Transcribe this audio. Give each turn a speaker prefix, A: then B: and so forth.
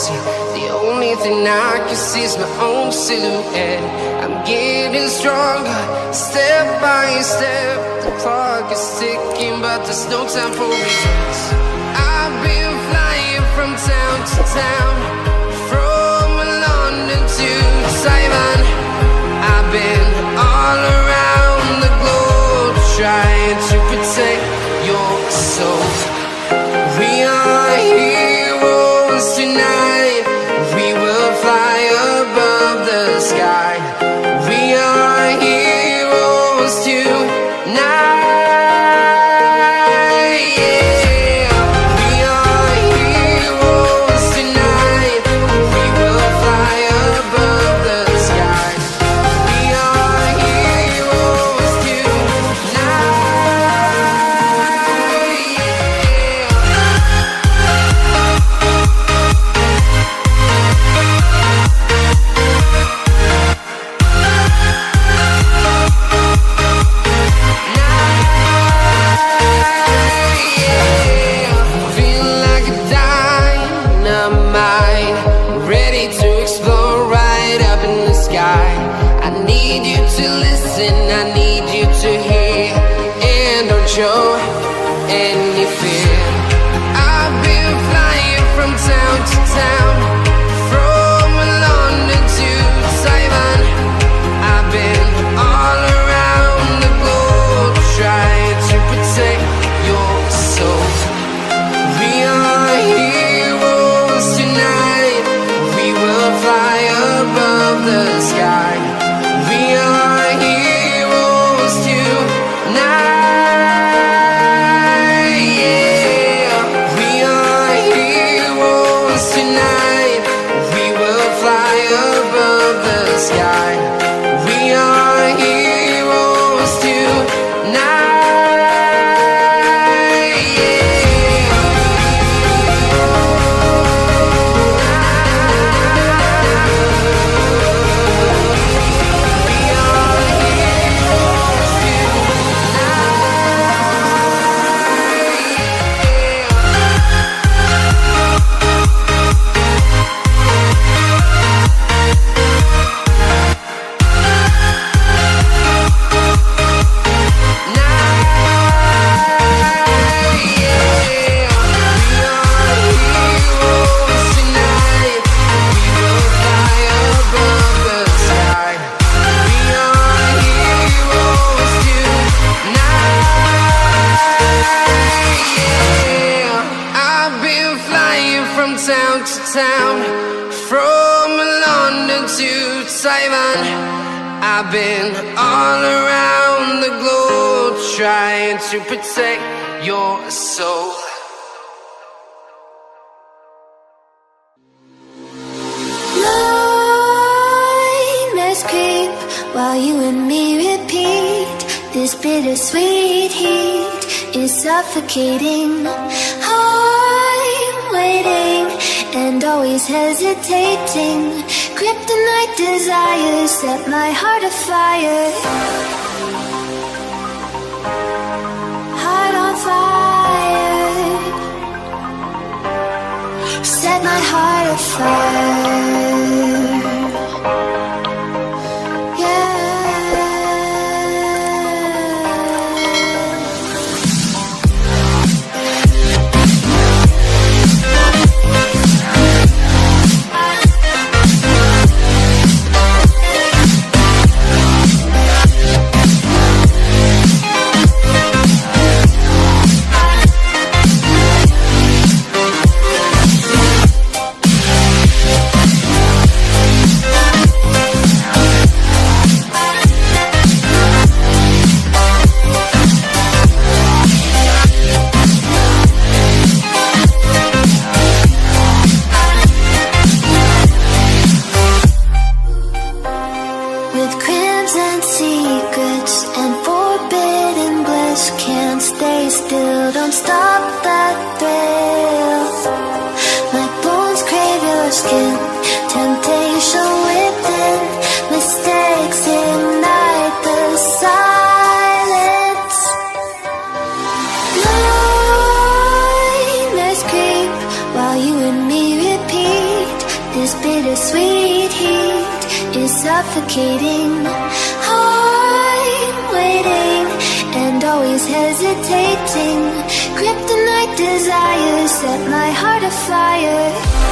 A: See, the only thing I can see is my own silhouette. I'm getting stronger, step by step. The clock is ticking, but there's no time for regrets. I've been flying from town to town, from London to Taiwan. I've been all around the globe, trying to protect your soul. We are heroes tonight. We will fly above the sky. We are heroes tonight. Show any fear. I've been flying from town to town, from London to Taiwan. I've been all around the globe, trying to protect your soul. We are heroes tonight. We will fly above the sky. We are heroes tonight. I've been all around the globe, trying to protect your soul.
B: Nightmares creep while you and me repeat. This bittersweet heat is suffocating. I'm waiting and always hesitating. Kryptonite desires set my heart afire. Heart on fire. Set my heart afire. While you and me repeat suffocating. I'm waiting and always hesitating. Kryptonite desires set my heart afire.